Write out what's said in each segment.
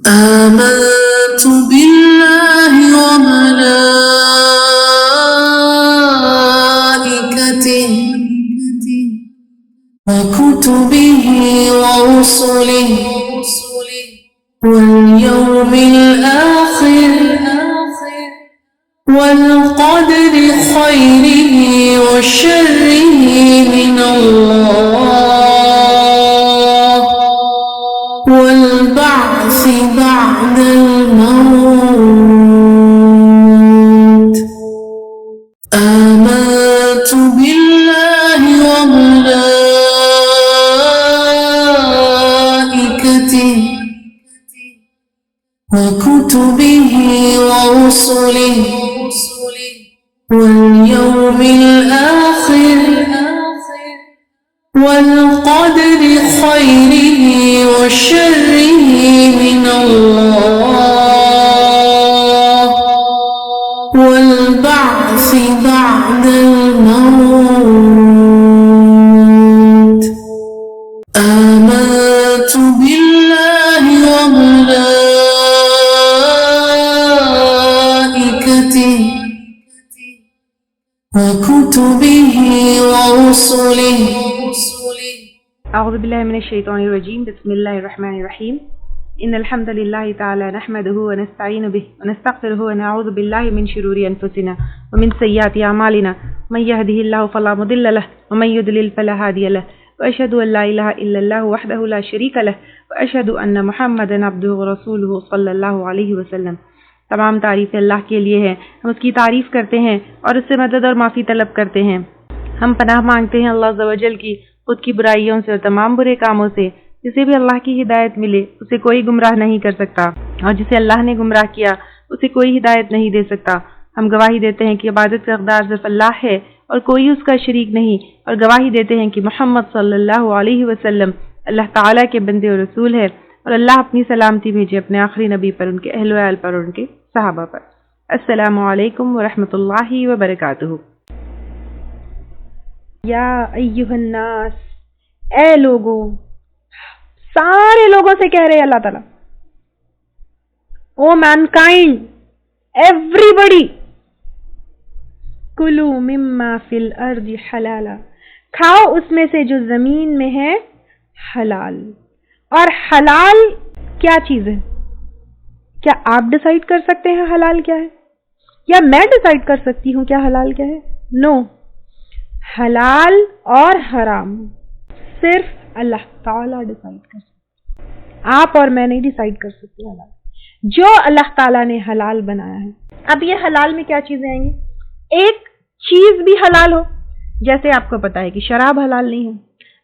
آمنت بالله وملائكته وكتبه ورسله واليوم الآخر والقدر خيره وشره من الله والبعث بعد الموت. آمنت بالله وملائكته وكتبه ورسله واليوم الآخر والقدر خيره وشره من الله والبعث بعد الموت. آمنت بالله وملائكته وكتبه ورسله. اعوذ باللہ من الشیطان الرجیم. بسم اللہ الرحمن الرحیم. ان الحمد للہ تعالی نحمده ونستعین به ونستغفره ونعوذ باللہ من شرور انفسنا ومن سیئات اعمالنا من يهده الله فلا مضل له ومن يضلل فلا هادي له واشهد ان لا اله الا الله وحده لا شريك له واشهد ان محمدا عبده ورسوله صلی اللہ علیہ وسلم. تمام تعریف اللہ کے لیے ہے. ہم اس کی تعریف کرتے ہیں اور اس سے مدد اور معافی طلب کرتے ہیں. ہم پناہ مانگتے ہیں اللہ عز و جل کی خود کی برائیوں سے اور تمام برے کاموں سے. جسے بھی اللہ کی ہدایت ملے اسے کوئی گمراہ نہیں کر سکتا، اور جسے اللہ نے گمراہ کیا اسے کوئی ہدایت نہیں دے سکتا. ہم گواہی دیتے ہیں کہ عبادت کا حقدار صرف اللہ ہے اور کوئی اس کا شریک نہیں، اور گواہی دیتے ہیں کہ محمد صلی اللہ علیہ وسلم اللہ تعالیٰ کے بندے اور رسول ہے، اور اللہ اپنی سلامتی بھیجے اپنے آخری نبی پر، ان کے اہل و عیال پر، اور ان کے صحابہ پر. السلام علیکم ورحمۃ اللہ وبرکاتہ. یا ایھا الناس، اے لوگوں، سارے لوگوں سے کہہ رہے ہیں اللہ تعالیٰ. او مینکائنڈ، ایوری بڈی، کلو مما فی الارض حلالا، کھاؤ اس میں سے جو زمین میں ہے حلال. اور حلال کیا چیز ہے؟ کیا آپ ڈیسائیڈ کر سکتے ہیں حلال کیا ہے؟ یا میں ڈیسائیڈ کر سکتی ہوں کیا حلال کیا ہے؟ نو. حلال اور حرام صرف اللہ تعالیٰ ڈیسائیڈ کر سکتے. آپ اور میں نہیں ڈیسائیڈ کر سکتے حلال. جو اللہ تعالیٰ نے حلال بنایا ہے. اب یہ حلال میں کیا چیزیں آئیں گی؟ ایک چیز بھی حلال ہو، جیسے آپ کو پتا ہے کہ شراب حلال نہیں ہے.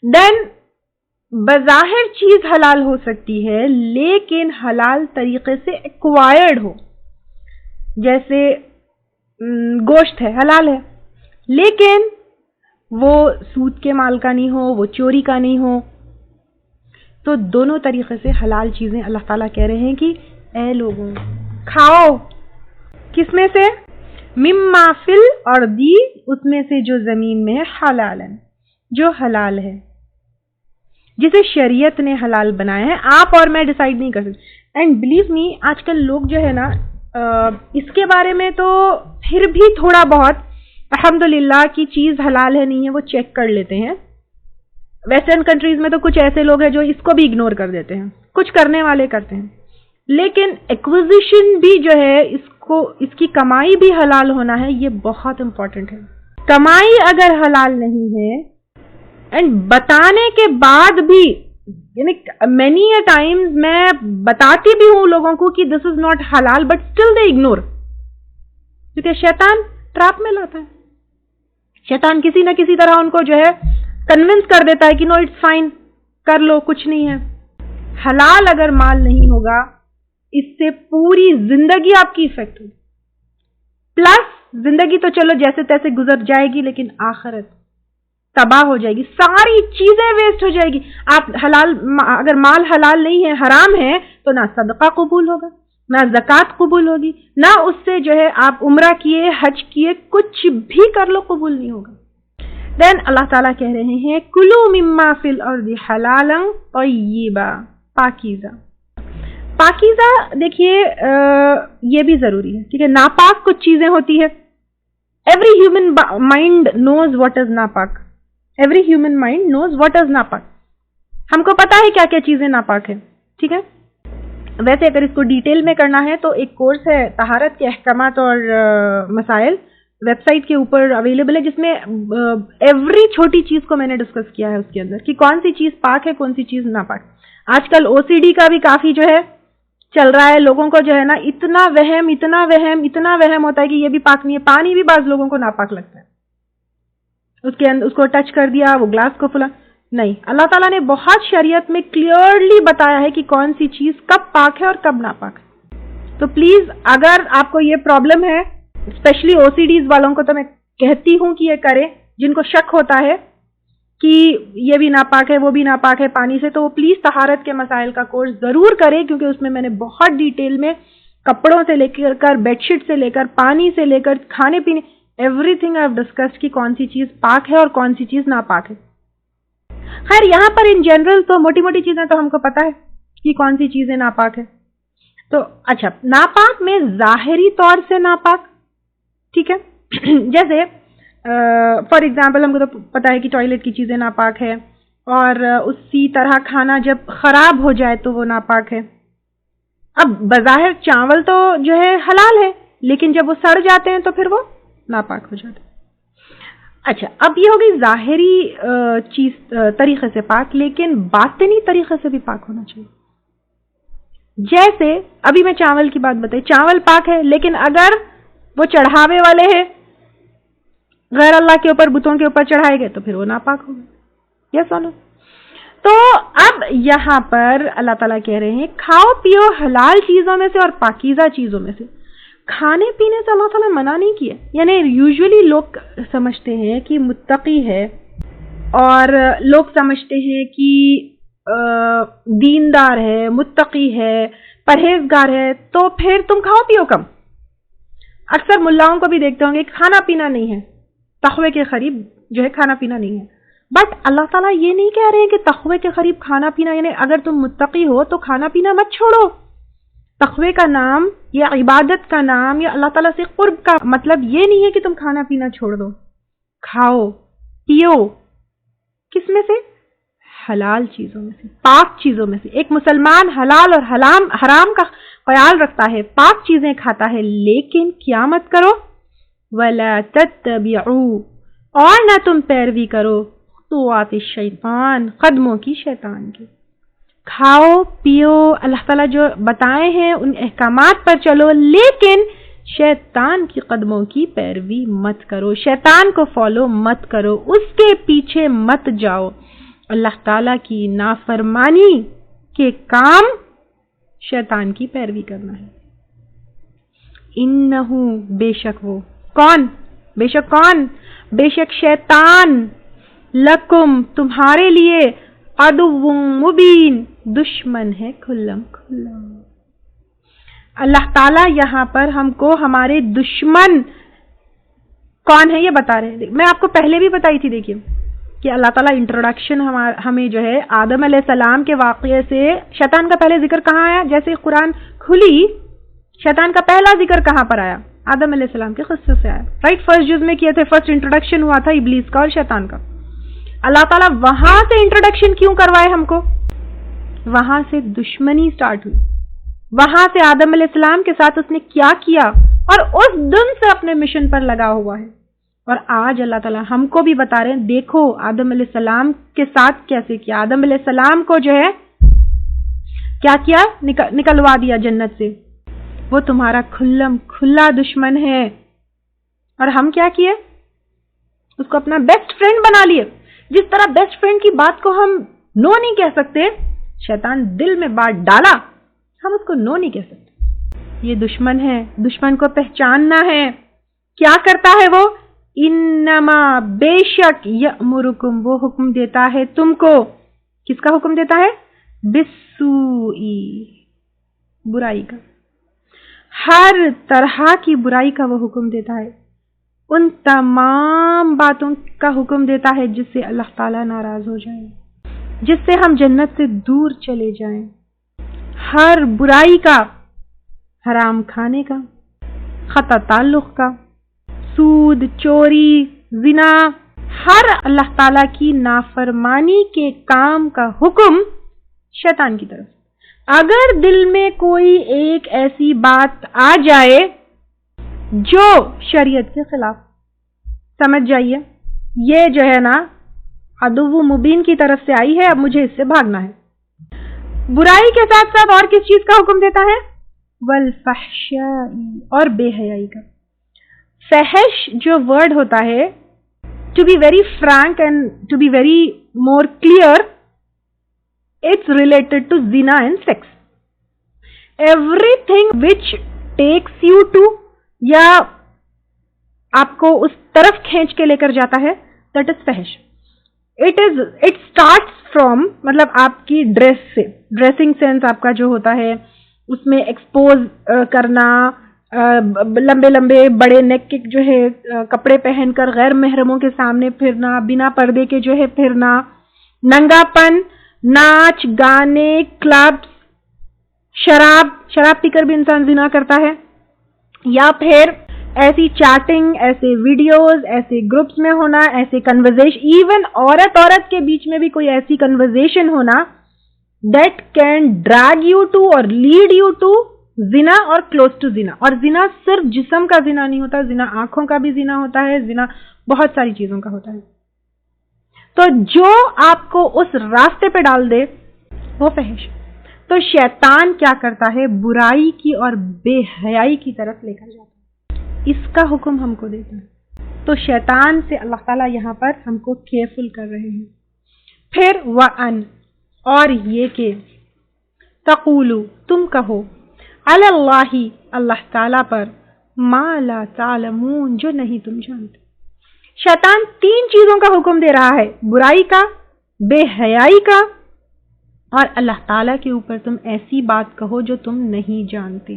دین بظاہر چیز حلال ہو سکتی ہے لیکن حلال طریقے سے ایکوائرڈ ہو. جیسے گوشت ہے، حلال ہے، لیکن وہ سود کے مال کا نہیں ہو، وہ چوری کا نہیں ہو. تو دونوں طریقے سے حلال چیزیں اللہ تعالیٰ کہہ رہے ہیں کہ اے لوگوں کھاؤ. کس میں سے؟ مما فی الارض، اس میں سے جو زمین میں ہے، حلال، جو حلال ہے، جسے شریعت نے حلال بنایا ہے. آپ اور میں ڈیسائیڈ نہیں کر سکتے. اینڈ بلیو می، آج کل لوگ جو ہے نا اس کے بارے میں تو پھر بھی تھوڑا بہت الحمدللہ کی چیز حلال ہے نہیں ہے وہ چیک کر لیتے ہیں. ویسٹرن کنٹریز میں تو کچھ ایسے لوگ ہیں جو اس کو بھی اگنور کر دیتے ہیں، کچھ کرنے والے کرتے ہیں. لیکن ایکوزیشن بھی جو ہے اس کی کمائی بھی حلال ہونا ہے، یہ بہت امپورٹنٹ ہے. کمائی اگر حلال نہیں ہے، اینڈ بتانے کے بعد بھی، یعنی مینی اے ٹائمز میں بتاتی بھی ہوں لوگوں کو کہ دس از ناٹ حلال، بٹ اسٹل دے اگنور. کیونکہ شیطان ٹراپ میں لاتا ہے. شیطان کسی نہ کسی طرح ان کو جو ہے کنونس کر دیتا ہے کہ نو اٹس فائن، کر لو، کچھ نہیں ہے. حلال اگر مال نہیں ہوگا اس سے پوری زندگی آپ کی افیکٹ ہوگی. پلس زندگی تو چلو جیسے تیسے گزر جائے گی، لیکن آخرت تباہ ہو جائے گی، ساری چیزیں ویسٹ ہو جائے گی. آپ حلال اگر مال حلال نہیں ہے، حرام ہے، تو نہ صدقہ قبول ہوگا، نہ زکوٰۃ قبول ہوگی، نہ اس سے جو ہے آپ عمرہ کیے، حج کیے، کچھ بھی کر لو قبول نہیں ہوگا. دین اللہ تعالیٰ کہہ رہے ہیں کلو مما فی الارض حلالا طیبا، پاکیزہ. پاکیزہ دیکھیے یہ بھی ضروری ہے، ٹھیک ہے. ناپاک کچھ چیزیں ہوتی ہے. Every human mind knows what is ناپاک. Every human mind knows what is ناپاک. ہم کو پتا ہے کیا کیا چیزیں ناپاک ہے، ٹھیک ہے. ویسے اگر اس کو ڈیٹیل میں کرنا ہے تو ایک کورس ہے طہارت کے احکامات اور مسائل، ویب سائٹ کے اوپر اویلیبل ہے، جس میں ایوری چھوٹی چیز کو میں نے ڈسکس کیا ہے اس کے اندر، کہ کون سی چیز پاک ہے کون سی چیز ناپاک. آج کل OCD کا بھی کافی جو ہے چل رہا ہے. لوگوں کو جو ہے نا اتنا وہم ہوتا ہے کہ یہ بھی پاک نہیں ہے. پانی بھی بعض لوگوں کو ناپاک لگتا ہے، اس کے اندر اس کو ٹچ کر دیا، وہ گلاس کو پھلا. نہیں، اللہ تعالیٰ نے بہت شریعت میں کلیئرلی بتایا ہے کہ کون سی چیز کب پاک ہے اور کب ناپاک ہے. تو پلیز اگر آپ کو یہ پرابلم ہے، اسپیشلی OCDs والوں کو تو میں کہتی ہوں کہ یہ کریں، جن کو شک ہوتا ہے کہ یہ بھی ناپاک ہے وہ بھی ناپاک ہے پانی سے، تو وہ پلیز طہارت کے مسائل کا کورس ضرور کریں، کیونکہ اس میں نے بہت ڈیٹیل میں کپڑوں سے لے کر بیڈ شیٹ سے لے کر پانی سے لے کر کھانے پینے every thing I have discussed کہ کون سی چیز پاک ہے اور کون سی چیز ناپاک ہے. خیر یہاں پر ان جنرل تو موٹی موٹی چیزیں تو ہم کو پتا ہے کہ کون سی چیزیں ناپاک ہے. تو اچھا، ناپاک میں ظاہری طور سے ناپاک، ٹھیک ہے. جیسے فار ایگزامپل ہم کو تو پتا ہے کہ ٹوائلٹ کی چیزیں ناپاک ہے، اور اسی طرح کھانا جب خراب ہو جائے تو وہ ناپاک ہے. اب بظاہر چاول تو جو ہے حلال ہے، لیکن جب وہ سڑ جاتے ہیں تو پھر وہ ناپاک ہو جاتے ہیں. اچھا، اب یہ ہوگی ظاہری چیز طریقے سے پاک، لیکن باطنی طریقے سے بھی پاک ہونا چاہیے. جیسے ابھی میں چاول کی بات بتائی، چاول پاک ہے، لیکن اگر وہ چڑھاوے والے ہیں، غیر اللہ کے اوپر بتوں کے اوپر چڑھائے گئے تو پھر وہ ناپاک ہوگا. یس اور نو؟ تو اب یہاں پر اللہ تعالیٰ کہہ رہے ہیں کھاؤ پیو حلال چیزوں میں سے اور پاکیزہ چیزوں میں سے. کھانے پینے سے اللہ تعالیٰ منع نہیں کیا. یعنی یوزولی لوگ سمجھتے ہیں کہ متقی ہے، اور لوگ سمجھتے ہیں کہ دیندار ہے، متقی ہے، پرہیزگار ہے، تو پھر تم کھاؤ پیو کم. اکثر ملاؤں کو بھی دیکھتے ہوں گے کھانا پینا نہیں ہے، تقوی کے قریب جو ہے کھانا پینا نہیں ہے. بٹ اللہ تعالیٰ یہ نہیں کہہ رہے ہیں کہ تقوی کے قریب کھانا پینا، یعنی اگر تم متقی ہو تو کھانا پینا مت چھوڑو. تقوی کا نام یا عبادت کا نام یا اللہ تعالیٰ سے قرب کا مطلب یہ نہیں ہے کہ تم کھانا پینا چھوڑ دو. کھاؤ پیو، کس میں سے؟ حلال چیزوں میں سے، پاک چیزوں میں سے. ایک مسلمان حلال اور حرام کا خیال رکھتا ہے، پاک چیزیں کھاتا ہے، لیکن کیا مت کرو؟ وَلَا تَتَّبِعُوا، اور نہ تم پیروی کرو خطوات الشیطان، قدموں کی شیطان کی. کھاؤ پیو، اللہ تعالیٰ جو بتائے ہیں ان احکامات پر چلو، لیکن شیطان کی قدموں کی پیروی مت کرو، شیطان کو فالو مت کرو، اس کے پیچھے مت جاؤ. اللہ تعالیٰ کی نافرمانی کے کام شیطان کی پیروی کرنا ہے. انہو، بے شک وہ کون، بے شک کون، بے شک شیطان، لکم تمہارے لیے، عدو مبین، دشمن ہے کھلم کھلا. اللہ تعالیٰ یہاں پر ہم کو ہمارے دشمن کون ہے یہ بتا رہے ہیں. میں آپ کو پہلے بھی بتائی تھی، دیکھیے کہ اللہ تعالیٰ انٹروڈکشن ہمیں جو ہے آدم علیہ السلام کے واقعے سے، شیطان کا پہلے ذکر کہاں آیا؟ جیسے قرآن کھلی، شیطان کا پہلا ذکر کہاں پر آیا؟ آدم علیہ السلام کے قصے سے آیا، رائٹ. فرسٹ جز میں کیے تھے، فرسٹ انٹروڈکشن ہوا تھا ابلیس کا اور شیطان کا. اللہ تعالیٰ وہاں سے انٹروڈکشن کیوں کروائے ہم کو؟ وہاں سے دشمنی سٹارٹ ہوئی، وہاں سے آدم علیہ السلام کے ساتھ اس نے کیا کیا، اور اس دن سے اپنے مشن پر لگا ہوا ہے. اور آج اللہ تعالیٰ ہم کو بھی بتا رہے ہیں، دیکھو آدم علیہ السلام کے ساتھ کیسے کیا. آدم علیہ السلام کو جو ہے کیا نکلوا دیا جنت سے. وہ تمہارا کھلم کھلا دشمن ہے، اور ہم کیا کیے؟ اس کو اپنا بیسٹ فرینڈ بنا لیے. جس طرح بیسٹ فرینڈ کی بات کو ہم نو نہیں کہہ سکتے، شیطان دل میں بات ڈالا، ہم اس کو نو نہیں کہہ سکتے. یہ دشمن ہے، دشمن کو پہچاننا ہے. کیا کرتا ہے وہ؟ انما، بے شک، یأمرکم، وہ حکم دیتا ہے تم کو. کس کا حکم دیتا ہے؟ بالسوء، برائی کا، ہر طرح کی برائی کا وہ حکم دیتا ہے. ان تمام باتوں کا حکم دیتا ہے جس سے اللہ تعالیٰ ناراض ہو جائے، جس سے ہم جنت سے دور چلے جائیں. ہر برائی کا، حرام کھانے کا، خطا تعلق کا، سود، چوری، زنا، ہر اللہ تعالی کی نافرمانی کے کام کا حکم شیطان کی طرف۔ اگر دل میں کوئی ایک ایسی بات آ جائے جو شریعت کے خلاف، سمجھ جائیے یہ جو ہے نا عدو مبین کی طرف سے آئی ہے، اب مجھے اس سے بھاگنا ہے۔ برائی کے ساتھ ساتھ اور کس چیز کا حکم دیتا ہے؟ والفحشاء، اور بے حیائی کا۔ فحش جو ورڈ ہوتا ہے، to be very frank and to be very more clear, it's related to zina and sex. Everything which takes you to یا آپ کو اس طرف کھینچ کے لے کر جاتا ہے، that is فحش۔ it starts from مطلب آپ کی ڈریس سے، ڈریسنگ سینس آپ کا جو ہوتا ہے اس میں ایکسپوز کرنا، لمبے لمبے بڑے نیک کے جو ہے کپڑے پہن کر غیر محرموں کے سامنے پھرنا، بنا پردے کے جو ہے پھرنا، ننگا پن، ناچ گانے، کلبس، شراب پی کر بھی انسان زنا کرتا ہے، یا پھر ایسی چیٹنگ، ایسے ویڈیوز، ایسے گروپس میں ہونا، ایسے کنورزیشن، ایون عورت کے بیچ میں بھی کوئی ایسی کنورزیشن ہونا that can drag you to اور لیڈ یو ٹو زنا اور کلوز ٹو زنا۔ اور زنا صرف جسم کا زنا نہیں ہوتا، زنا آنکھوں کا بھی زنا ہوتا ہے، زنا بہت ساری چیزوں کا ہوتا ہے۔ تو جو آپ کو اس راستے پہ ڈال دے وہ فحش۔ تو شیطان کیا کرتا ہے؟ برائی کی اور بے حیائی کی طرف لے کر جاتا ہے، اس کا حکم ہم کو دیتا ہے۔ تو شیطان سے اللہ تعالیٰ یہاں پر ہم کو کیئرفل کر رہے ہیں۔ پھر وَأَن، اور یہ کہ تقولو، تم کہو، علی اللہ، اللہ تعالیٰ پر، ما لا تعلمون، جو نہیں تم جانتے۔ شیطان تین چیزوں کا حکم دے رہا ہے، برائی کا، بے حیائی کا، اور اللہ تعالیٰ کے اوپر تم ایسی بات کہو جو تم نہیں جانتے۔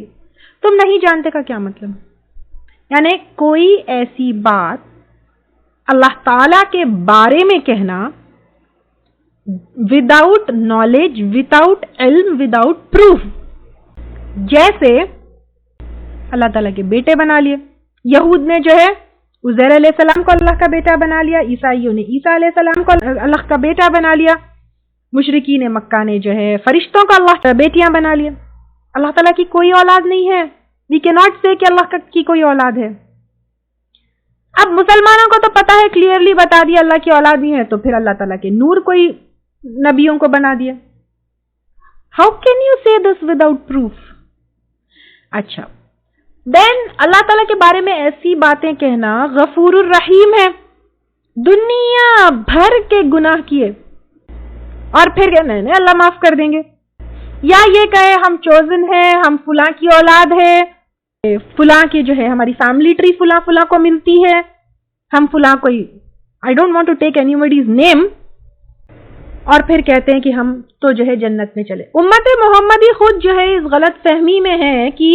تم نہیں جانتے کا کیا مطلب؟ یعنی کوئی ایسی بات اللہ تعالیٰ کے بارے میں کہنا وداؤٹ نالج، وداؤٹ علم، وداؤٹ پروف۔ جیسے اللہ تعالیٰ کے بیٹے بنا لیے، یہود نے جو ہے عزیر علیہ السلام کو اللہ کا بیٹا بنا لیا، عیسائیوں نے عیسیٰ علیہ السلام کو اللہ کا بیٹا بنا لیا، مشرکین مکہ نے جو ہے فرشتوں کو اللہ کا بیٹیاں بنا لیا۔ اللہ تعالیٰ کی کوئی اولاد نہیں ہے، وی کی ناٹ سے کہ اللہ کی کوئی اولاد ہے۔ اب مسلمانوں کو تو پتا ہے، کلیئرلی بتا دیا اللہ کی اولاد نہیں ہے، تو پھر اللہ تعالیٰ کے نور کوئی نبیوں کو بنا دیا۔ ہاؤ کین یو سے دس وداؤٹ پروف؟ اچھا، دین اللہ تعالیٰ کے بارے میں ایسی باتیں کہنا غفور الرحیم ہے، دنیا بھر کے گناہ کیے اور پھر کہنا نہیں اللہ معاف کر دیں گے، یا یہ کہے ہم چوزن ہیں، ہم فلاں کی اولاد ہے، فلاں کی جو ہے ہماری فیملی ٹری فلاں فلاں کو ملتی ہے، ہم فلاں کوئی، I don't want to take anybody's name, اور پھر کہتے ہیں کہ ہم تو جو ہے جنت میں چلے۔ امت محمدی خود جو ہے اس غلط فہمی میں ہے کہ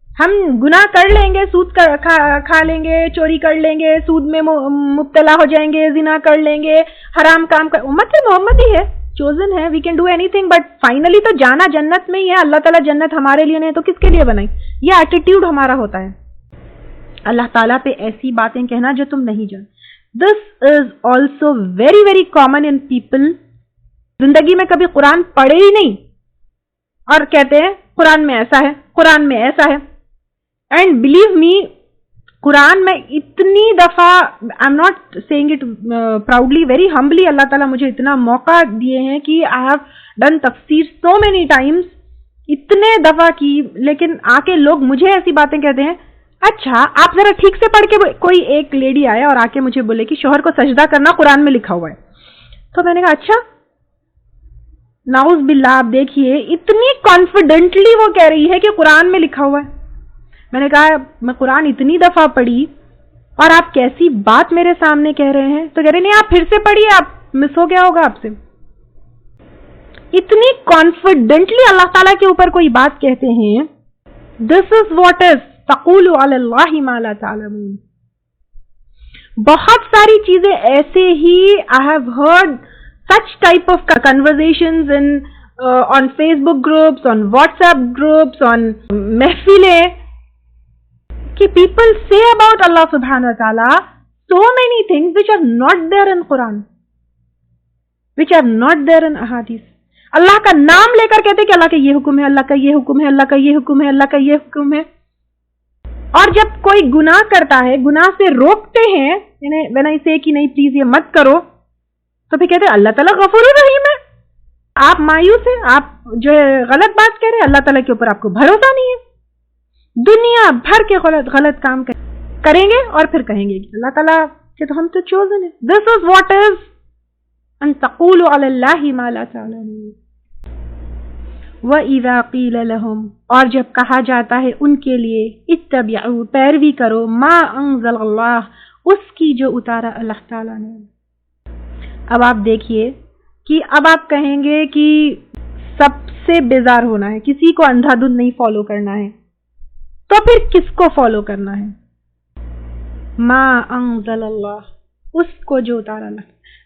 ہم گناہ کر لیں گے، سود کھا لیں گے، چوری کر لیں گے، سود میں مبتلا ہو جائیں گے، زنا کر لیں گے، حرام کام کر، امت محمدی ہے، چوزن ہے، we can do anything, but finally تو جانا جنت میں ہی ہے۔ اللہ تعالیٰ جنت ہمارے لیے نہیں تو کس کے لیے بنائی؟ یہ ایٹیٹیوڈ ہمارا ہوتا ہے اللہ تعالیٰ پہ ایسی باتیں کہنا جو تم نہیں جان۔ This is also very very common in people, زندگی میں کبھی قرآن پڑھے ہی نہیں اور کہتے ہیں قرآن میں ایسا ہے، قرآن میں ایسا ہے۔ اینڈ بلیو می، قرآن میں اتنی دفعہ، I am not saying it proudly, very humbly, اللہ تعالیٰ مجھے اتنا موقع دیے ہیں کہ آئی ہیو ڈن تفسیر سو مینی ٹائمس، اتنے دفعہ کی، لیکن آ کے لوگ مجھے ایسی باتیں کہتے ہیں، اچھا آپ ذرا ٹھیک سے پڑھ کے، کوئی ایک لیڈی آیا اور آ کے مجھے بولے کہ شوہر کو سجدہ کرنا قرآن میں لکھا ہوا ہے، تو میں نے کہا اچھا، نعوذ باللہ، آپ دیکھیے اتنی کانفیڈنٹلی وہ کہہ رہی ہے کہ قرآن میں لکھا ہوا ہے۔ میں نے کہا میں قرآن اتنی دفعہ پڑھی اور آپ کیسی بات میرے سامنے کہہ رہے ہیں؟ تو کہہ رہے نہیں، آپ پھر سے پڑھیے، آپ مس ہو گیا ہوگا آپ سے۔ اتنی کانفیڈنٹلی اللہ تعالیٰ کے اوپر کوئی بات کہتے ہیں، دس از واٹ از تقول علی اللہ ما لا تعلمون۔ بہت ساری چیزیں ایسے ہی، I have heard such type of conversations in on Facebook groups, on WhatsApp groups, on mehfile, ki people say about Allah subhanahu wa ta'ala so many things which are not there in Quran, which are not there in ahadith. اللہ کا نام لے کر کہتے کہ اللہ کا یہ حکم ہے, اللہ کا یہ حکم ہے, اللہ کا یہ حکم ہے, اللہ کا یہ حکم ہے. اور جب کوئی گناہ کرتا ہے, گناہ سے روکتے ہیں, یعنی when I say کہ نہیں پلیز یہ مت کرو, تو پھر کہتے ہیں اللہ تعالیٰ غفور الرحیم ہے. آپ مایوس ہیں, آپ جو ہے غلط بات کہہ رہے ہیں, اللہ تعالیٰ کے اوپر آپ کو بھروسہ نہیں ہے. دنیا بھر کے غلط کام کریں گے اور پھر کہیں گے کہ اللہ تعالیٰ کہ تو ہم تو چوزن ہیں. This is what is ان تقولوا علی اللہ ما لا تعلمون. وَإِذَا قِيلَ لَهُمْ, اور جب کہا جاتا ہے ان کے لیے, اتبعوا, پیروی کرو, ما انزل اللہ, اس کی جو اتارا اللہ تعالیٰ نے. اب آپ دیکھیے کہ اب آپ کہیں گے کہ سب سے بیزار ہونا ہے, کسی کو اندھا دھند نہیں فالو کرنا ہے, تو پھر کس کو فالو کرنا ہے؟ ما انزل اللہ, اس کو جو اتارا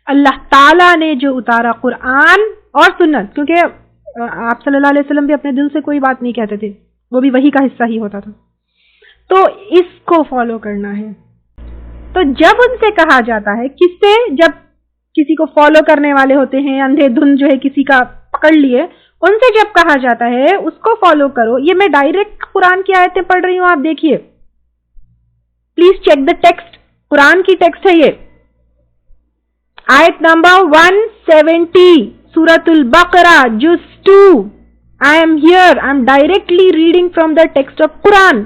اللہ تعالیٰ نے, جو اتارا قرآن اور سنت. کیونکہ آپ صلی اللہ علیہ وسلم بھی اپنے دل سے کوئی بات نہیں کہتے تھے, وہ بھی وحی کا حصہ ہی ہوتا تھا. تو اس کو فالو کرنا ہے. تو جب ان سے کہا جاتا ہے, کس سے, جب کسی کو فالو کرنے والے ہوتے ہیں, اندھے دھند جو ہے کسی کا پکڑ لیے, ان سے جب کہا جاتا ہے اس کو فالو کرو. یہ میں ڈائریکٹ قرآن کی آیتیں پڑھ رہی ہوں, آپ دیکھیے, پلیز چیک دا ٹیکسٹ. قرآن کی ٹیکسٹ ہے یہ, آیت نمبر 170, سورۃ البقرہ, جز 2. I am here, I am directly reading from the text of Quran.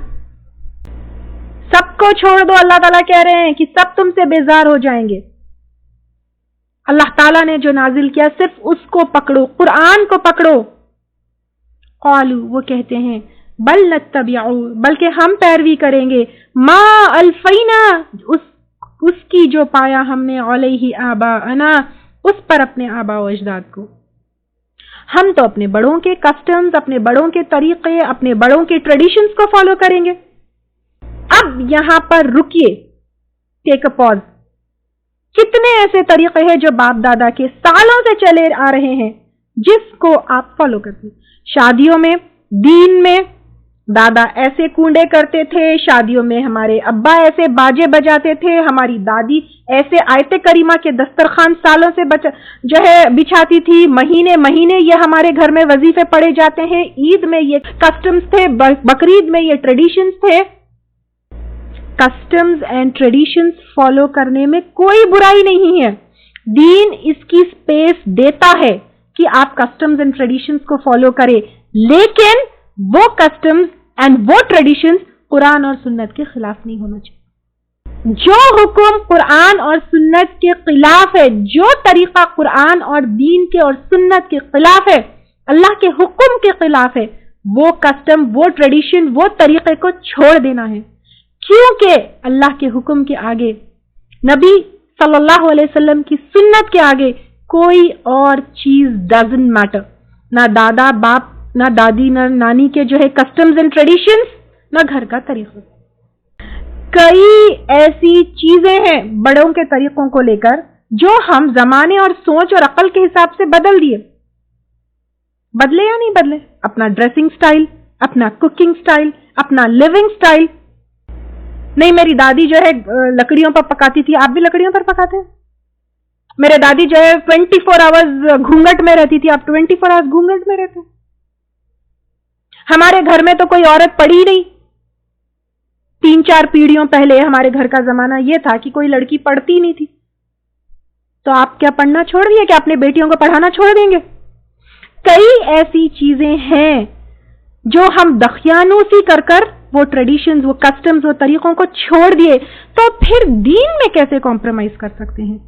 سب کو چھوڑ دو, اللہ تعالیٰ کہہ رہے ہیں کہ سب تم سے بیزار ہو جائیں گے. اللہ تعالیٰ نے جو نازل کیا صرف اس کو پکڑو, قرآن کو پکڑو. قالوا, وہ کہتے ہیں, بل نتبعو, بلکہ ہم پیروی کریں گے, ما الفینا, اس کی جو پایا ہم نے, علیہ آباءنا, اس پر اپنے آبا و اجداد کو. ہم تو اپنے بڑوں کے کسٹمز, اپنے بڑوں کے طریقے, اپنے بڑوں کے ٹریڈیشنز کو فالو کریں گے. اب یہاں پر رکیے, ٹیک اے پاز. کتنے ایسے طریقے ہیں جو باپ دادا کے سالوں سے چلے آ رہے ہیں, جس کو آپ فالو کرتے ہیں. شادیوں میں, دین میں, دادا ایسے کنڈے کرتے تھے, شادیوں میں ہمارے ابا ایسے باجے بجاتے تھے, ہماری دادی ایسے آیت کریمہ کے دسترخوان سالوں سے جو ہے بچھاتی تھی, مہینے مہینے یہ ہمارے گھر میں وظیفے پڑے جاتے ہیں, عید میں یہ کسٹمز تھے, بقرعید میں یہ ٹریڈیشنز تھے. کسٹمز اینڈ ٹریڈیشنز فالو کرنے میں کوئی برائی نہیں ہے. دین اس کی سپیس دیتا ہے کہ آپ کسٹمز اینڈ ٹریڈیشنز کو فالو کریں, لیکن وہ کسٹمز اینڈ وہ ٹریڈیشنز قرآن اور سنت کے خلاف نہیں ہونا چاہیے. جو حکم قرآن اور سنت کے خلاف ہے, جو طریقہ قرآن اور دین کے اور سنت کے خلاف ہے, اللہ کے حکم کے خلاف ہے, وہ کسٹم, وہ ٹریڈیشن, وہ طریقے کو چھوڑ دینا ہے. کیونکہ اللہ کے حکم کے آگے, نبی صلی اللہ علیہ وسلم کی سنت کے آگے کوئی اور چیز ڈزنٹ میٹر. نہ دادا باپ, نہ دادی, نہ نانی کے جو ہے کسٹمز اینڈ ٹریڈیشنز, نہ گھر کا طریقہ. کئی ایسی چیزیں ہیں بڑوں کے طریقوں کو لے کر جو ہم زمانے اور سوچ اور عقل کے حساب سے بدل دیے. بدلے یا نہیں بدلے؟ اپنا ڈریسنگ سٹائل, اپنا کوکنگ سٹائل, اپنا لیونگ سٹائل. نہیں, میری دادی جو ہے لکڑیوں پر پکاتی تھی, آپ بھی لکڑیوں پر پکاتے ہیں. میرے دادی جو ہے 24 آورز گھونگٹ میں رہتی تھی, آپ 24 آورز گھونگٹ میں رہتے. ہمارے گھر میں تو کوئی عورت پڑھی نہیں. 3-4 پیڑھیوں پہلے ہمارے گھر کا زمانہ یہ تھا کہ کوئی لڑکی پڑھتی نہیں تھی. تو آپ کیا پڑھنا چھوڑ دیے کہ اپنے بیٹیوں کو پڑھانا چھوڑ دیں گے؟ کئی ایسی چیزیں ہیں جو ہم دخیانوسی کر کر وہ ٹریڈیشنز, وہ کسٹمز, وہ طریقوں کو چھوڑ دیے. تو پھر دین میں کیسے کمپرومائز کر سکتے ہیں؟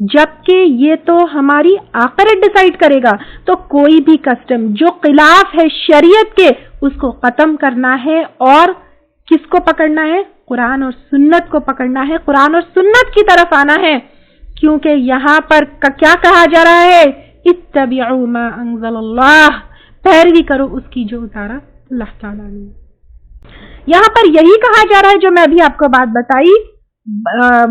جبکہ یہ تو ہماری آخرت ڈیسائیڈ کرے گا. تو کوئی بھی کسٹم جو خلاف ہے شریعت کے, اس کو ختم کرنا ہے. اور کس کو پکڑنا ہے؟ قرآن اور سنت کو پکڑنا ہے, قرآن اور سنت کی طرف آنا ہے. کیونکہ یہاں پر کیا کہا جا رہا ہے؟ اتبعوا ما انزل اللہ, پیروی کرو اس کی جو اتارا اللہ تعالیٰ نے. یہاں پر یہی کہا جا رہا ہے جو میں ابھی آپ کو بات بتائی.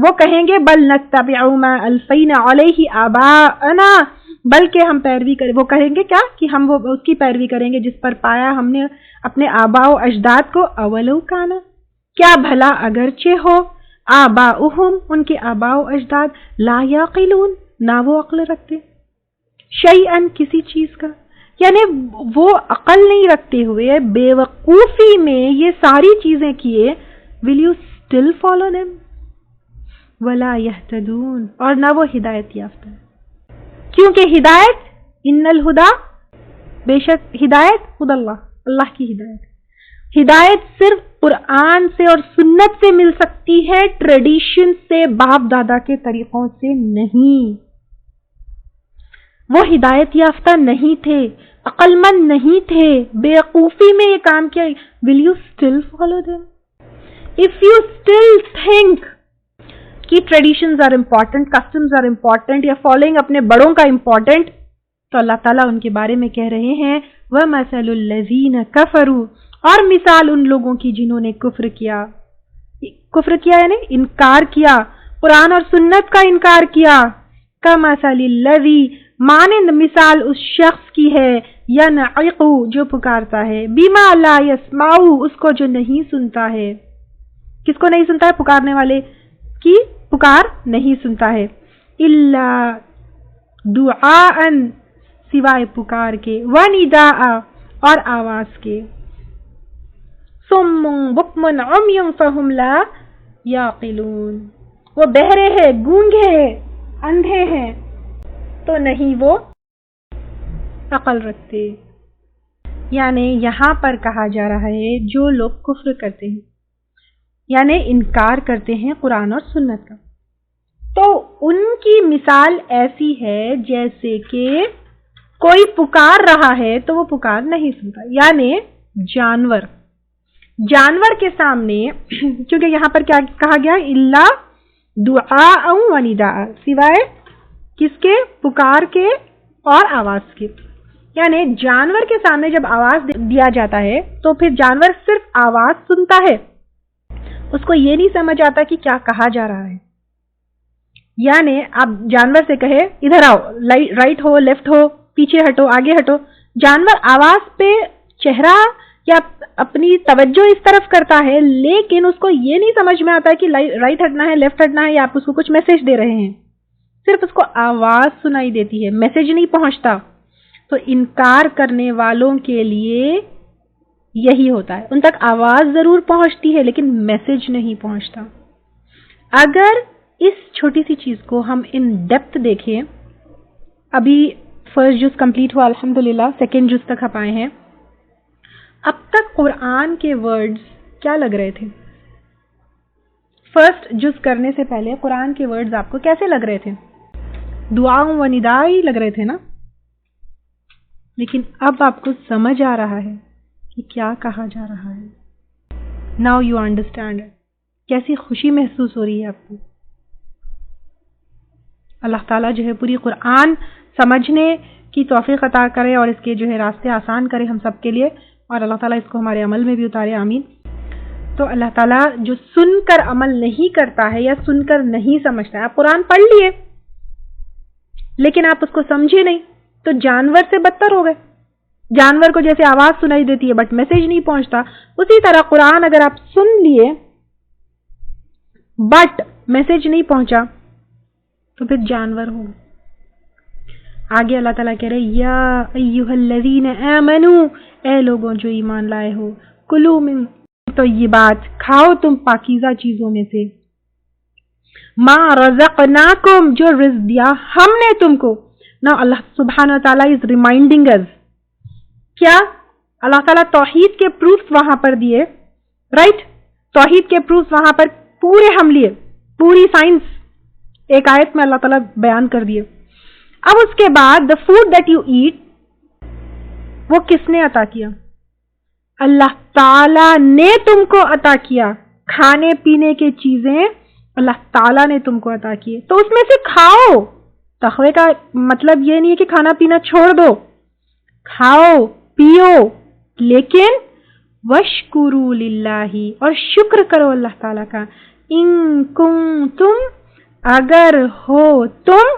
وہ کہیں گے بل نتبع ما الفینا علیہ آباءنا, بلکہ ہم پیروی کریں، وہ کہیں گے کیا کہ ہم وہ اس کی پیروی کریں گے جس پر پایا ہم نے اپنے آباء و اجداد کو، اولو کانا، کیا بھلا اگرچہ ہو، آباؤہم ان کے آباء و اجداد، لا یعقلون نہ وہ عقل رکھتے، شیئن کسی چیز کا، یعنی وہ عقل نہیں رکھتے ہوئے بے وقوفی میں یہ ساری چیزیں کیے، will you still follow them؟ ولا یہتدون، اور نہ وہ ہدایت یافتہ، کیونکہ ہدایت، ان الہدا، بے شک ہدایت، خود اللہ کی ہدایت، ہدایت صرف قرآن سے اور سنت سے مل سکتی ہے، ٹریڈیشن سے، باپ دادا کے طریقوں سے نہیں۔ وہ ہدایت یافتہ نہیں تھے، عقل مند نہیں تھے، بے وقوفی میں یہ کام کیا۔ will you still follow them؟ if you still think کہ traditions are important, customs are important, یا فالوئنگ اپنے بڑوں کا امپورٹنٹ، تو اللہ تعالیٰ ان کے بارے میں کہہ رہے ہیں وَمَثَلُ الَّذِينَ كَفَرُوا، اور مثال ان لوگوں کی جنہوں نے کفر کیا یعنی انکار کیا، قرآن اور سنت کا انکار کیا، كَمَثَلِ الَّذِي، مانند مثال اس شخص کی ہے، يَنْعِقُ جو پکارتا ہے، بِمَا لَا يَسْمَعُ اس کو جو نہیں سنتا ہے۔ کس کو نہیں سنتا ہے؟ پکارنے والے کی پکار نہیں سنتا ہے، الا دعاء سوائے پکار کے، ونداء اور آواز کے، صم بکم عمی فہم لا یعقلون، وہ بہرے ہیں، گونگے ہیں، اندھے ہیں، تو نہیں وہ عقل رکھتے۔ یعنی یہاں پر کہا جا رہا ہے جو لوگ کفر کرتے ہیں، یعنی انکار کرتے ہیں قرآن اور سنت کا، تو ان کی مثال ایسی ہے جیسے کہ کوئی پکار رہا ہے تو وہ پکار نہیں سنتا، یعنی جانور کے سامنے، کیونکہ یہاں پر کیا کہا گیا، الا دعاء و نداء، سوائے کس کے؟ پکار کے اور آواز کے، یعنی جانور کے سامنے جب آواز دیا جاتا ہے تو پھر جانور صرف آواز سنتا ہے، اس کو یہ نہیں سمجھ آتا کہ کیا کہا جا رہا ہے۔ یعنی آپ جانور سے کہے ادھر آؤ، رائٹ ہو، لیفٹ ہو، پیچھے ہٹو، آگے ہٹو، جانور آواز پہ چہرہ یا اپنی توجہ اس طرف کرتا ہے، لیکن اس کو یہ نہیں سمجھ میں آتا کہ رائٹ ہٹنا ہے، لیفٹ ہٹنا ہے، یا آپ اس کو کچھ میسج دے رہے ہیں، صرف اس کو آواز سنائی دیتی ہے، میسج نہیں پہنچتا۔ تو انکار کرنے والوں کے لیے یہی ہوتا ہے، ان تک آواز ضرور پہنچتی ہے لیکن میسج نہیں پہنچتا۔ اگر اس چھوٹی سی چیز کو ہم ان ڈیپتھ دیکھیں، ابھی فرسٹ جز کمپلیٹ ہوا الحمدللہ، سیکنڈ جز تک ہم آئے ہیں، اب تک قرآن کے ورڈز کیا لگ رہے تھے؟ فرسٹ جز کرنے سے پہلے قرآن کے ورڈز آپ کو کیسے لگ رہے تھے؟ دعا و نداء ہی لگ رہے تھے نا، لیکن اب آپ کو سمجھ آ رہا ہے کہ کیا کہا جا رہا ہے۔ Now you understand. کیسی خوشی محسوس ہو رہی ہے آپ کو؟ اللہ تعالیٰ جو ہے پوری قرآن سمجھنے کی توفیق عطا کرے اور اس کے جو ہے راستے آسان کرے ہم سب کے لیے، اور اللہ تعالیٰ اس کو ہمارے عمل میں بھی اتارے، آمین۔ تو اللہ تعالیٰ جو سن کر عمل نہیں کرتا ہے یا سن کر نہیں سمجھتا ہے، آپ قرآن پڑھ لیے لیکن آپ اس کو سمجھے نہیں، تو جانور سے بدتر ہو گئے۔ جانور کو جیسے آواز سنائی دیتی ہے بٹ میسج نہیں پہنچتا، اسی طرح قرآن اگر آپ سن لیے بٹ میسج نہیں پہنچا تو پھر جانور ہو۔ آگے اللہ تعالیٰ کہہ رہے یا ایھا الذین آمنوا، اے لوگوں جو ایمان لائے ہو، کلوا من طیبات، کھاؤ تم پاکیزہ چیزوں میں سے، ما رزقناکم، جو رزق دیا ہم نے تم کو۔ نا اللہ سبحانہ وتعالیٰ از ریمائنڈنگ اس، کیا اللہ تعالیٰ توحید کے پروفs وہاں پر دیے، رائٹ؟ توحید کے پروفs وہاں پر پورے ہم لیے، پوری سائنس ایک آیت میں اللہ تعالیٰ بیان کر دیے۔ اب اس کے بعد the food that you eat، وہ کس نے عطا کیا؟ اللہ تعالیٰ نے تم کو عطا کیا، کھانے پینے کی چیزیں اللہ تعالیٰ نے تم کو عطا کیے، تو اس میں سے کھاؤ۔ تقوی کا مطلب یہ نہیں ہے کہ کھانا پینا چھوڑ دو، کھاؤ پیو، لیکن وَاشْكُرُوا لِلَّهِ، اور شکر کرو اللہ تعالیٰ کا، اِن كُنتُم، اگر ہو تم،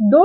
2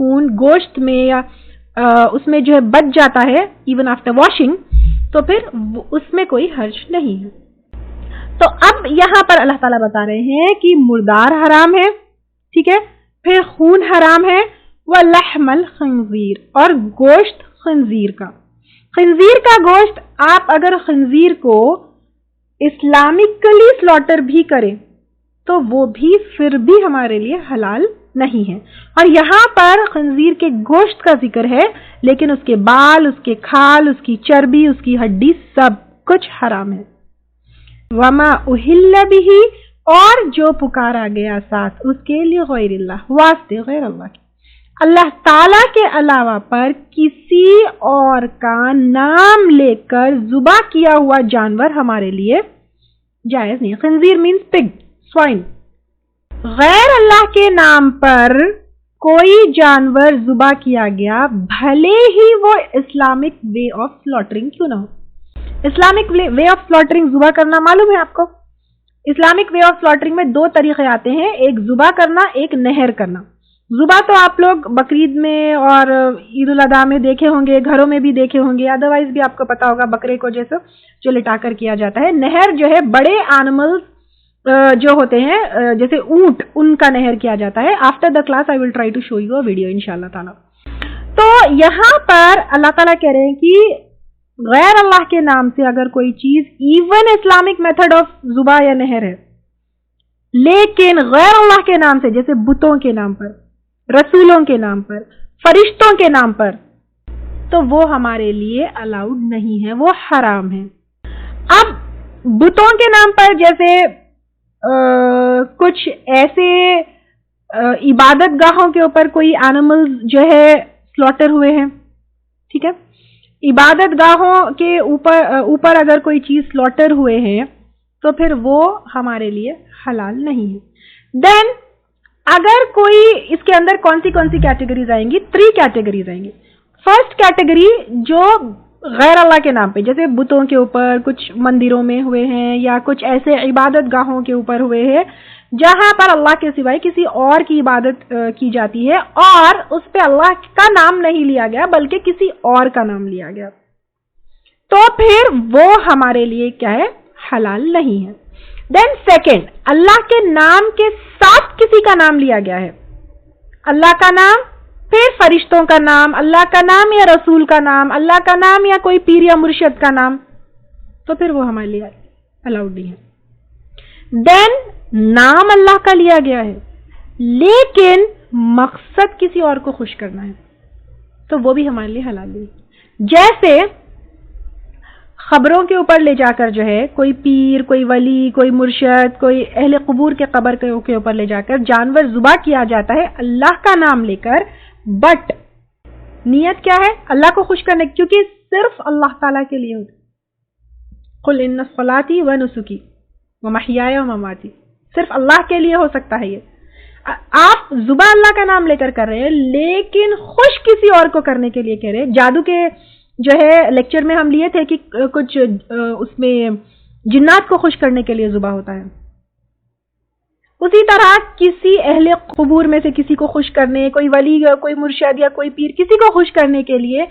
خون گوشت میں یا اس میں جو ہے بچ جاتا ہے ایون آفٹر واشنگ تو پھر اس میں کوئی حرج نہیں ہے. تو اب یہاں پر اللہ تعالیٰ بتا رہے ہیں کہ مردار حرام ہے, ٹھیک ہے, پھر خون حرام ہے, وَلَحْمَ الْخِنْزِيرِ اور گوشت خنزیر کا. خنزیر کا گوشت آپ اگر خنزیر کو اسلامکلی سلاٹر بھی کریں تو وہ بھی پھر بھی ہمارے لیے حلال نہیں ہے. اور یہاں پر خنزیر کے گوشت کا ذکر ہے لیکن اس کے بال, اس کے کھال, اس کی چربی, اس کی ہڈی سب کچھ حرام ہے. وَمَا أُهِلَّ بِهِ اور جو پکارا گیا ساتھ اس کے لیے غیر اللہ, واسطے غیر اللہ کے, اللہ تعالی کے علاوہ پر کسی اور کا نام لے کر ذبح کیا ہوا جانور ہمارے لیے جائز نہیں. خنزیر مینز پگ, سوائن. غیر اللہ کے نام پر کوئی جانور ذبح کیا گیا بھلے ہی وہ اسلامک وے آف سلاٹرنگ کیوں نہ ہو. اسلامک وے آف سلاٹرنگ ذبح کرنا معلوم ہے آپ کو. اسلامک وے آف سلاٹرنگ میں دو طریقے آتے ہیں, ایک ذبح کرنا, ایک نہر کرنا. ذبح تو آپ لوگ بقرعید میں اور عید الاضحیٰ میں دیکھے ہوں گے, گھروں میں بھی دیکھے ہوں گے, ادروائز بھی آپ کو پتا ہوگا بکرے کو جیسے جو لٹا کر کیا جاتا ہے. نہر جو ہے بڑے اینیملز جو ہوتے ہیں جیسے اونٹ, ان کا نہر کیا جاتا ہے. After the class I will try to show you a video انشاءاللہ تعالیٰ. تو یہاں پر اللہ تعالیٰ کہہ رہے ہیں کہ غیر اللہ کے نام سے اگر کوئی چیز ایون اسلامک میتھڈ آف ذبح یا نہر ہے لیکن غیر اللہ کے نام سے, جیسے بتوں کے نام پر, رسولوں کے نام پر, فرشتوں کے نام پر, تو وہ ہمارے لیے الاؤڈ نہیں ہے, وہ حرام ہے. اب بتوں کے نام پر جیسے کچھ ایسے عبادت گاہوں کے اوپر کوئی اینیمل جو ہے سلاٹر ہوئے ہیں, ٹھیک ہے, عبادت گاہوں کے اوپر اگر کوئی چیز سلاٹر ہوئے ہیں تو پھر وہ ہمارے لیے حلال نہیں ہے. دین اگر کوئی اس کے اندر کون سی کیٹیگریز آئیں گی, 3 کیٹیگریز آئیں گی. فرسٹ کیٹیگری جو غیر اللہ کے نام پہ جیسے بتوں کے اوپر کچھ مندروں میں ہوئے ہیں یا کچھ ایسے عبادت گاہوں کے اوپر ہوئے ہیں جہاں پر اللہ کے سوائے کسی اور کی عبادت کی جاتی ہے اور اس پہ اللہ کا نام نہیں لیا گیا بلکہ کسی اور کا نام لیا گیا, تو پھر وہ ہمارے لیے کیا ہے, حلال نہیں ہے. دین سیکنڈ, اللہ کے نام کے ساتھ کسی کا نام لیا گیا ہے, اللہ کا نام, پھر فرشتوں کا نام, اللہ کا نام یا رسول کا نام, اللہ کا نام یا کوئی پیر یا مرشد کا نام, تو پھر وہ ہمارے لیے الاؤڈ نہیں ہے. دین نام اللہ کا لیا گیا ہے لیکن مقصد کسی اور کو خوش کرنا ہے تو وہ بھی ہمارے لیے حلال نہیں. جیسے خبروں کے اوپر لے جا کر جو ہے کوئی پیر, کوئی ولی, کوئی مرشد, کوئی اہل قبور کے قبر کے اوپر لے جا کر جانور ذبح کیا جاتا ہے اللہ کا نام لے کر, بٹ نیت کیا ہے, اللہ کو خوش کرنے, کیونکہ صرف اللہ تعالیٰ کے لیے ہوتا. قل ان صلاتي ونسكي ومحياي ومماتي, صرف اللہ کے لیے ہو سکتا ہے. یہ آپ ذبح اللہ کا نام لے کر رہے ہیں لیکن خوش کسی اور کو کرنے کے لیے کہہ رہے ہیں. جادو کے جو ہے لیکچر میں ہم لیے تھے کہ کچھ اس میں جنات کو خوش کرنے کے لیے ذبح ہوتا ہے. اسی طرح کسی اہل قبور میں سے کسی کو خوش کرنے, کوئی ولی یا کوئی مرشد یا کوئی پیر, کسی کو خوش کرنے کے لیے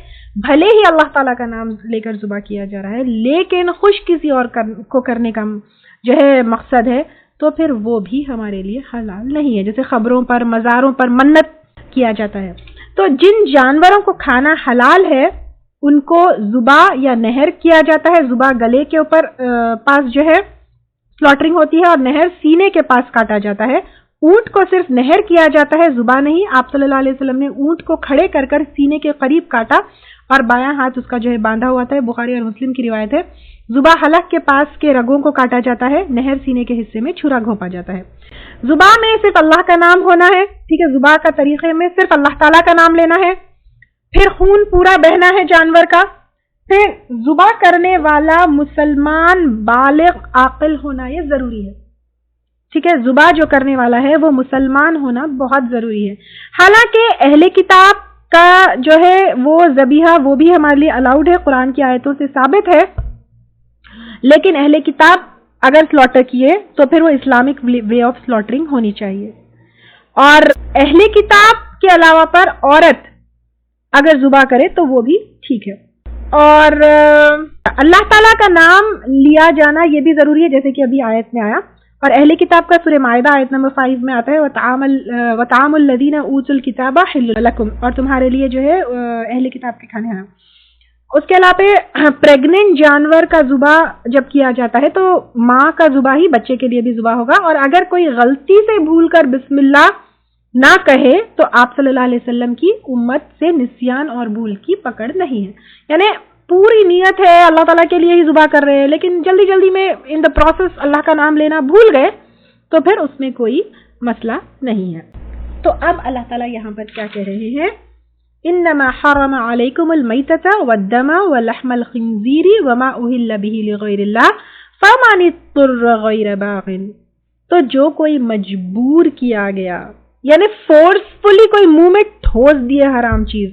بھلے ہی اللہ تعالیٰ کا نام لے کر ذبح کیا جا رہا ہے لیکن خوش کسی اور کو کرنے کا جو ہے مقصد ہے تو پھر وہ بھی ہمارے لیے حلال نہیں ہے. جیسے خبروں پر, مزاروں پر منت کیا جاتا ہے. تو جن جانوروں کو کھانا حلال ہے ان کو ذبح یا نہر کیا جاتا ہے. ذبح گلے کے اوپر پاس جو ہے سلاٹرنگ ہوتی ہے اور نہر سینے کے پاس کاٹا جاتا ہے. اونٹ کو صرف نہر کیا جاتا ہے, ذبح نہیں. آپ صلی اللہ علیہ وسلم نے اونٹ کو کھڑے کر کر سینے کے قریب کاٹا اور بایاں ہاتھ اس کا جو ہے باندھا ہوا تھا. بخاری اور مسلم کی روایت ہے. ذبح حلق کے پاس کے رگوں کو کاٹا جاتا ہے, نہر سینے کے حصے میں چھرا گھونپا جاتا ہے. ذبح میں صرف اللہ کا نام ہونا ہے, ٹھیک ہے. ذبح کا طریقے میں صرف اللہ تعالیٰ کا نام لینا ہے. پھر خون پورا بہنا ہے جانور کا. پھر ذبح کرنے والا مسلمان بالغ عاقل ہونا یہ ضروری ہے, ٹھیک ہے. ذبح جو کرنے والا ہے وہ مسلمان ہونا بہت ضروری ہے. حالانکہ اہل کتاب کا جو ہے وہ ذبیحہ وہ بھی ہمارے لیے الاؤڈ ہے, قرآن کی آیتوں سے ثابت ہے, لیکن اہل کتاب اگر سلاٹر کیے تو پھر وہ اسلامک وے آف سلاٹرنگ ہونی چاہیے. اور اہل کتاب کے علاوہ پر عورت اگر ذبح کرے تو وہ بھی ٹھیک ہے. اور اللہ تعالیٰ کا نام لیا جانا یہ بھی ضروری ہے، جیسے کہ ابھی آیت میں آیا. اور اہل کتاب کا سورہ مائدہ آیت نمبر 5 میں آتا ہے وَطَعَامُ الَّذِينَ أُوتُوا الْكِتَابَ حِلٌّ لَكُمْ، اور تمہارے لیے جو ہے اہل کتاب کے کھانے حرام. اس کے علاوہ پریگننٹ جانور کا ذبح جب کیا جاتا ہے تو ماں کا ذبح ہی بچے کے لیے بھی ذبح ہوگا. اور اگر کوئی غلطی سے بھول کر بسم اللہ نہ کہے تو آپ صلی اللہ علیہ وسلم کی امت سے نسیان اور بھول کی پکڑ نہیں ہے. یعنی پوری نیت ہے اللہ تعالیٰ کے لیے ہی ذبح کر رہے ہیں، لیکن جلدی جلدی میں ان دا پروسیس اللہ کا نام لینا بھول گئے تو پھر اس میں کوئی مسئلہ نہیں ہے. تو اب اللہ تعالیٰ یہاں پر کیا کہہ رہے ہیں؟ انما حرم علیکم المیتۃ والدم ولحم الخنزیر وما اہل بہ لغیر اللہ فمن اضطر غیر باغ. تو جو کوئی مجبور کیا گیا، یعنی فورسفلی کوئی منہ میں ٹھوس دیے حرام چیز،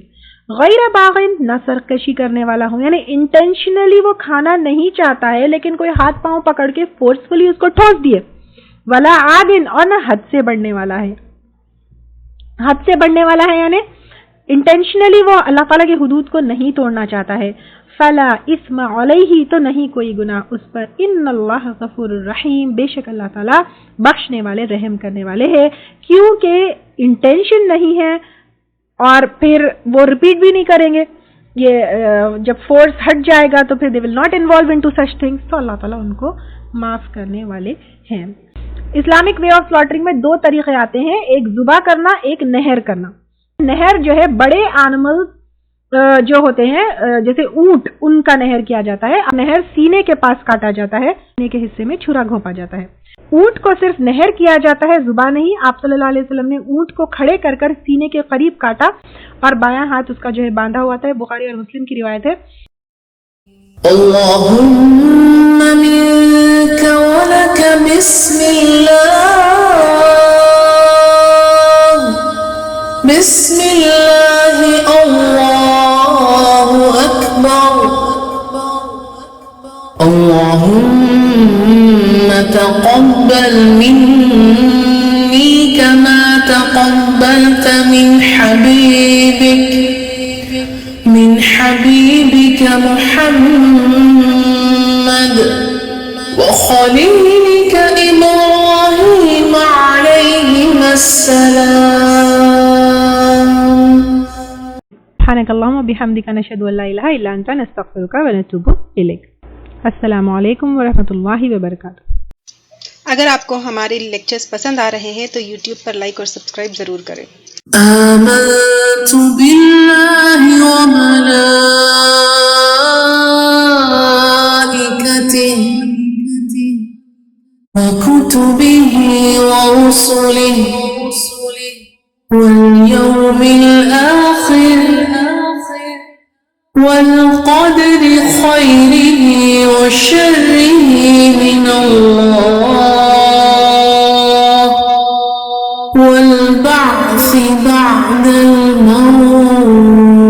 غیر باغن نہ سرکشی کرنے والا ہو، یعنی انٹینشنلی وہ کھانا نہیں چاہتا ہے لیکن کوئی ہاتھ پاؤں پکڑ کے فورسفلی اس کو ٹھوس دیے، ولا عادن اور نہ حد سے بڑھنے والا ہے. حد سے بڑھنے والا ہے یعنی انٹینشنلی وہ اللہ تعالیٰ کی حدود کو نہیں توڑنا چاہتا ہے. فلا اسم علیہ، تو نہیں کوئی گناہ اس پر. ان اللہ غفور الرحیم، بے شک اللہ تعالیٰ بخشنے والے رحم کرنے والے ہیں. کیونکہ انٹینشن نہیں ہے اور پھر وہ ریپیٹ بھی نہیں کریں گے. یہ جب فورس ہٹ جائے گا تو پھر they will not involve into such things, تو اللہ تعالیٰ ان کو معاف کرنے والے ہیں. اسلامک وے آف سلاٹرنگ میں 2 طریقے آتے ہیں، ایک ذبح کرنا، ایک نہر کرنا. نہر جو ہے بڑے اینیمل جو ہوتے ہیں جیسے اونٹ، ان کا نہر کیا جاتا ہے. نہر سینے کے پاس کاٹا جاتا ہے، سینے کے حصے میں چھرا گھونپا جاتا ہے. اونٹ کو صرف نہر کیا جاتا ہے، ذبح نہیں. آپ صلی اللہ علیہ وسلم نے اونٹ کو کھڑے کر کر سینے کے قریب کاٹا اور بایاں ہاتھ اس کا جو ہے باندھا ہوا تھا. بخاری اور مسلم کی روایت ہے. اللهم منك ولك بسم الله الله أكبر اللهم تقبل مني كما تقبلت من حبيبك محمد وخليلك إبراهيم عليهما السلام. سبحانك اللهم وبحمدك نشهد ان لا اله الا انت نستغفرك ونتوب اليك. السلام علیکم ورحمۃ اللہ وبرکاتہ. اگر آپ کو ہمارے لیکچرز پسند آ رہے ہیں تو یوٹیوب پر لائک اور سبسکرائب ضرور کریں. آمنت بالله وملائكته وكتبه ورسله واليوم الآخر والقدر خيره وشره من الله والبعث بعد الموت